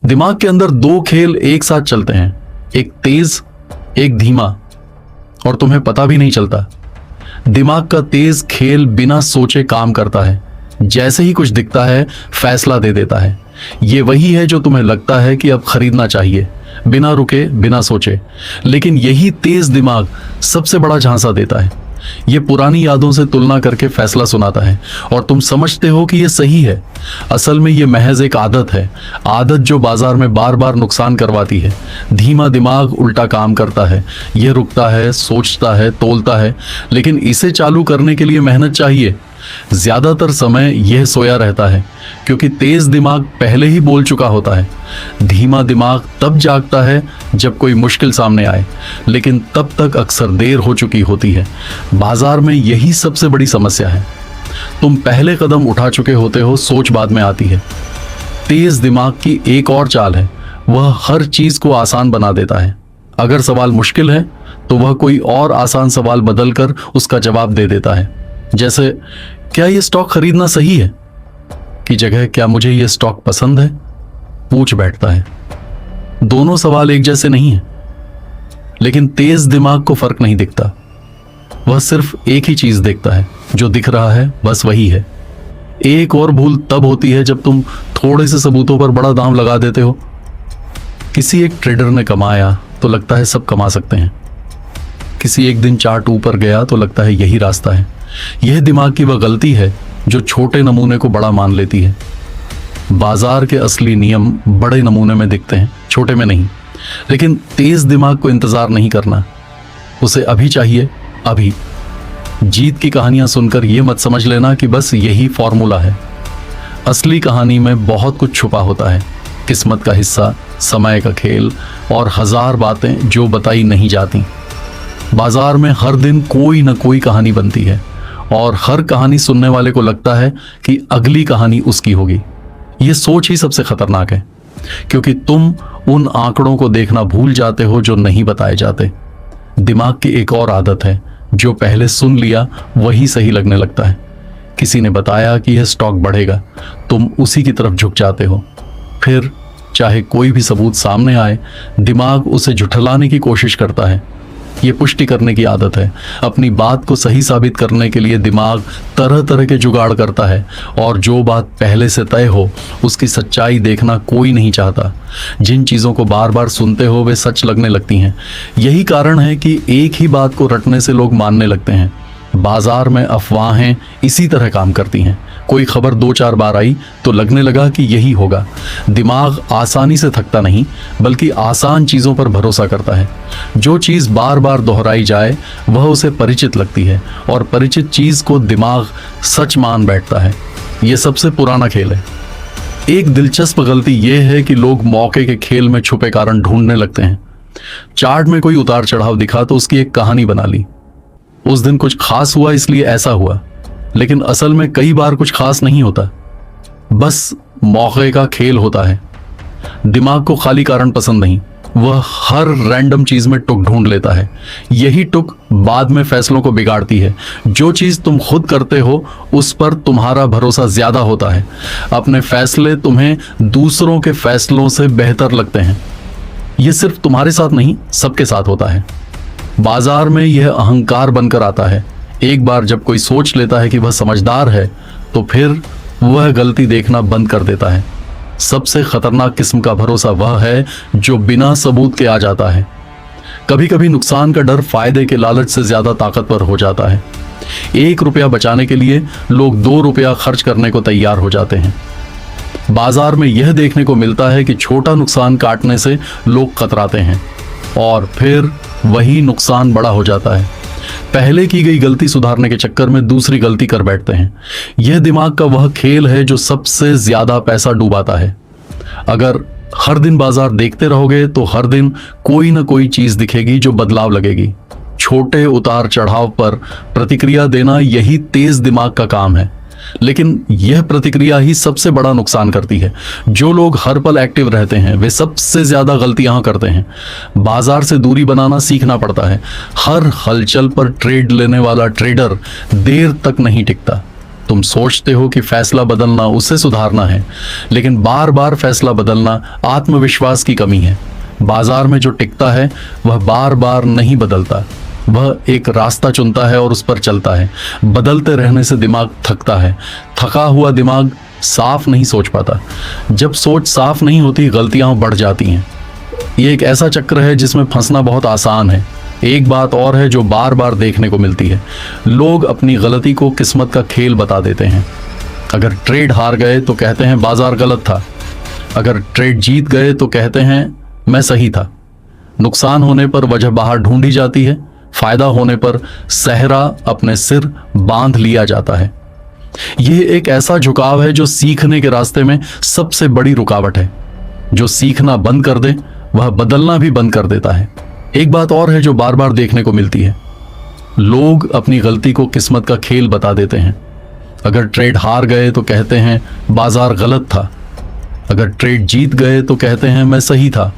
दिमाग के अंदर दो खेल एक साथ चलते हैं, एक तेज एक धीमा, और तुम्हें पता भी नहीं चलता। दिमाग का तेज खेल बिना सोचे काम करता है, जैसे ही कुछ दिखता है फैसला दे देता है। ये वही है जो तुम्हें लगता है कि अब खरीदना चाहिए, बिना रुके बिना सोचे। लेकिन यही तेज दिमाग सबसे बड़ा झांसा देता है। ये पुरानी यादों से तुलना करके फैसला सुनाता है और तुम समझते हो कि ये सही है। असल में ये महज एक आदत है, आदत जो बाजार में बार बार नुकसान करवाती है। धीमा दिमाग उल्टा काम करता है, ये रुकता है, सोचता है, तोलता है, लेकिन इसे चालू करने के लिए मेहनत चाहिए। ज्यादातर समय यह सोया रहता है क्योंकि तेज दिमाग पहले ही बोल चुका होता है। धीमा दिमाग तब जागता है जब कोई मुश्किल सामने आए, लेकिन तब तक अक्सर देर हो चुकी होती है। बाजार में यही सबसे बड़ी समस्या है। तुम पहले कदम उठा चुके होते हो, सोच बाद में आती है। तेज दिमाग की एक और चाल है, वह हर चीज को आसान बना देता है। अगर सवाल मुश्किल है तो वह कोई और आसान सवाल बदलकर उसका जवाब दे देता है। जैसे, क्या यह स्टॉक खरीदना सही है की जगह क्या मुझे यह स्टॉक पसंद है पूछ बैठता है। दोनों सवाल एक जैसे नहीं है, लेकिन तेज दिमाग को फर्क नहीं दिखता। वह सिर्फ एक ही चीज देखता है, जो दिख रहा है बस वही है। एक और भूल तब होती है जब तुम थोड़े से सबूतों पर बड़ा दाम लगा देते हो। किसी एक ट्रेडर ने कमाया तो लगता है सब कमा सकते हैं। किसी एक दिन चार्ट ऊपर गया तो लगता है यही रास्ता है। यह दिमाग की वह गलती है जो छोटे नमूने को बड़ा मान लेती है। बाजार के असली नियम बड़े नमूने में दिखते हैं, छोटे में नहीं। लेकिन तेज दिमाग को इंतजार नहीं करना, उसे अभी चाहिए, अभी। जीत की कहानियां सुनकर यह मत समझ लेना कि बस यही फॉर्मूला है। असली कहानी में बहुत कुछ छुपा होता है। किस्मत का हिस्सा, समय का खेल और हजार बातें जो बताई नहीं जाती। बाजार में हर दिन कोई ना कोई कहानी बनती है और हर कहानी सुनने वाले को लगता है कि अगली कहानी उसकी होगी। यह सोच ही सबसे खतरनाक है, क्योंकि तुम उन आंकड़ों को देखना भूल जाते हो जो नहीं बताए जाते। दिमाग की एक और आदत है, जो पहले सुन लिया वही सही लगने लगता है। किसी ने बताया कि यह स्टॉक बढ़ेगा, तुम उसी की तरफ झुक जाते हो। फिर चाहे कोई भी सबूत सामने आए, दिमाग उसे झुठलाने की कोशिश करता है। ये पुष्टि करने की आदत है। अपनी बात को सही साबित करने के लिए दिमाग तरह तरह के जुगाड़ करता है, और जो बात पहले से तय हो उसकी सच्चाई देखना कोई नहीं चाहता। जिन चीज़ों को बार बार सुनते हो वे सच लगने लगती हैं। यही कारण है कि एक ही बात को रटने से लोग मानने लगते हैं। बाजार में अफवाहें इसी तरह काम करती हैं। कोई खबर 2-4 बार आई तो लगने लगा कि यही होगा। दिमाग आसानी से थकता नहीं, बल्कि आसान चीज़ों पर भरोसा करता है। जो चीज़ बार बार दोहराई जाए वह उसे परिचित लगती है, और परिचित चीज़ को दिमाग सच मान बैठता है। यह सबसे पुराना खेल है। एक दिलचस्प गलती यह है कि लोग मौके के खेल में छुपे कारण ढूंढने लगते हैं। चार्ट में कोई उतार चढ़ाव दिखा तो उसकी एक कहानी बना ली। उस दिन कुछ खास हुआ इसलिए ऐसा हुआ, लेकिन असल में कई बार कुछ खास नहीं होता, बस मौके का खेल होता है। दिमाग को खाली कारण पसंद नहीं, वह हर रैंडम चीज में टुक ढूंढ लेता है। यही टुक बाद में फैसलों को बिगाड़ती है। जो चीज तुम खुद करते हो उस पर तुम्हारा भरोसा ज्यादा होता है। अपने फैसले तुम्हें दूसरों के फैसलों से बेहतर लगते हैं। यह सिर्फ तुम्हारे साथ नहीं, सबके साथ होता है। बाजार में यह अहंकार बनकर आता है। एक बार जब कोई सोच लेता है कि वह समझदार है, तो फिर वह गलती देखना बंद कर देता है। सबसे खतरनाक किस्म का भरोसा वह है जो बिना सबूत के आ जाता है। कभी कभी नुकसान का डर फायदे के लालच से ज्यादा ताकतवर हो जाता है। 1 रुपया बचाने के लिए लोग 2 रुपया खर्च करने को तैयार हो जाते हैं। बाजार में यह देखने को मिलता है कि छोटा नुकसान काटने से लोग कतराते हैं, और फिर वही नुकसान बड़ा हो जाता है। पहले की गई गलती सुधारने के चक्कर में दूसरी गलती कर बैठते हैं। यह दिमाग का वह खेल है जो सबसे ज्यादा पैसा डुबाता है। अगर हर दिन बाजार देखते रहोगे तो हर दिन कोई ना कोई चीज दिखेगी जो बदलाव लगेगी। छोटे उतार चढ़ाव पर प्रतिक्रिया देना यही तेज दिमाग का काम है, लेकिन यह प्रतिक्रिया ही सबसे बड़ा नुकसान करती है। जो लोग हर पल एक्टिव रहते हैं वे सबसे ज्यादा गलतियां करते हैं। बाजार से दूरी बनाना सीखना पड़ता है। हर हलचल पर ट्रेड लेने वाला ट्रेडर देर तक नहीं टिकता। तुम सोचते हो कि फैसला बदलना उसे सुधारना है, लेकिन बार बार फैसला बदलना आत्मविश्वास की कमी है। बाजार में जो टिकता है वह बार बार नहीं बदलता, वह एक रास्ता चुनता है और उस पर चलता है। बदलते रहने से दिमाग थकता है, थका हुआ दिमाग साफ नहीं सोच पाता। जब सोच साफ नहीं होती, गलतियां बढ़ जाती हैं। ये एक ऐसा चक्र है जिसमें फंसना बहुत आसान है। एक बात और है जो बार बार देखने को मिलती है, लोग अपनी गलती को किस्मत का खेल बता देते हैं। अगर ट्रेड हार गए तो कहते हैं बाजार गलत था, अगर ट्रेड जीत गए तो कहते हैं मैं सही था। नुकसान होने पर वजह बाहर ढूंढी जाती है, फायदा होने पर सेहरा अपने सिर बांध लिया जाता है। यह एक ऐसा झुकाव है जो सीखने के रास्ते में सबसे बड़ी रुकावट है। जो सीखना बंद कर दे वह बदलना भी बंद कर देता है। एक बात और है जो बार बार देखने को मिलती है, लोग अपनी गलती को किस्मत का खेल बता देते हैं। अगर ट्रेड हार गए तो कहते हैं बाजार गलत था, अगर ट्रेड जीत गए तो कहते हैं मैं सही था।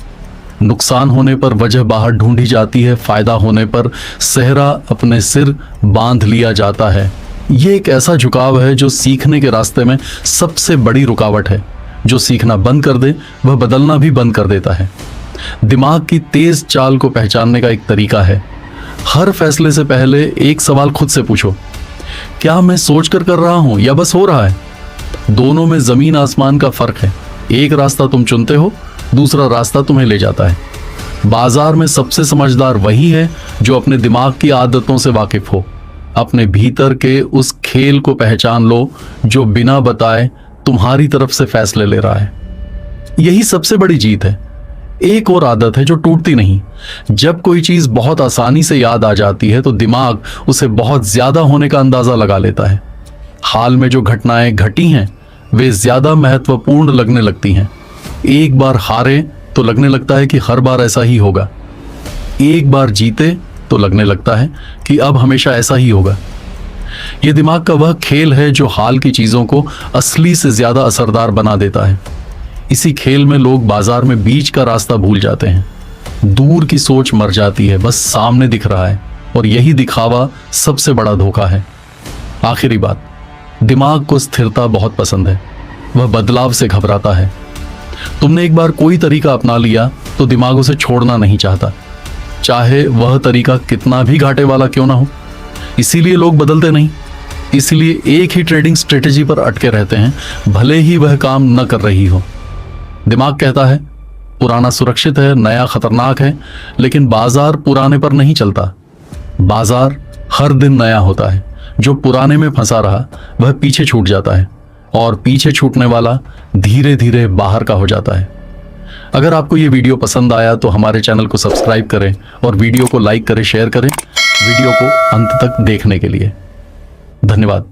नुकसान होने पर वजह बाहर ढूंढी जाती है, फायदा होने पर सेहरा अपने सिर बांध लिया जाता है। ये एक ऐसा झुकाव है जो सीखने के रास्ते में सबसे बड़ी रुकावट है। जो सीखना बंद कर दे वह बदलना भी बंद कर देता है। दिमाग की तेज चाल को पहचानने का एक तरीका है, हर फैसले से पहले एक सवाल खुद से पूछो, क्या मैं सोचकर कर रहा हूं या बस हो रहा है? दोनों में जमीन आसमान का फर्क है। एक रास्ता तुम चुनते हो, दूसरा रास्ता तुम्हें ले जाता है। बाजार में सबसे समझदार वही है जो अपने दिमाग की आदतों से वाकिफ हो। अपने भीतर के उस खेल को पहचान लो जो बिना बताए तुम्हारी तरफ से फैसले ले रहा है। यही सबसे बड़ी जीत है। एक और आदत है जो टूटती नहीं। जब कोई चीज बहुत आसानी से याद आ जाती है तो दिमाग उसे बहुत ज्यादा होने का अंदाजा लगा लेता है। हाल में जो घटनाएं घटी हैं वे ज्यादा महत्वपूर्ण लगने लगती हैं। एक बार हारे तो लगने लगता है कि हर बार ऐसा ही होगा, एक बार जीते तो लगने लगता है कि अब हमेशा ऐसा ही होगा। यह दिमाग का वह खेल है जो हाल की चीजों को असली से ज्यादा असरदार बना देता है। इसी खेल में लोग बाजार में बीच का रास्ता भूल जाते हैं। दूर की सोच मर जाती है, बस सामने दिख रहा है, और यही दिखावा सबसे बड़ा धोखा है। आखिरी बात, दिमाग को स्थिरता बहुत पसंद है, वह बदलाव से घबराता है। तुमने एक बार कोई तरीका अपना लिया तो दिमाग उसे छोड़ना नहीं चाहता, चाहे वह तरीका कितना भी घाटे वाला क्यों ना हो। इसीलिए लोग बदलते नहीं, इसलिए एक ही ट्रेडिंग स्ट्रेटेजी पर अटके रहते हैं, भले ही वह काम न कर रही हो। दिमाग कहता है पुराना सुरक्षित है, नया खतरनाक है, लेकिन बाजार पुराने पर नहीं चलता। बाजार हर दिन नया होता है। जो पुराने में फंसा रहा वह पीछे छूट जाता है, और पीछे छूटने वाला धीरे धीरे बाहर का हो जाता है। अगर आपको ये वीडियो पसंद आया तो हमारे चैनल को सब्सक्राइब करें और वीडियो को लाइक करें, शेयर करें। वीडियो को अंत तक देखने के लिए धन्यवाद।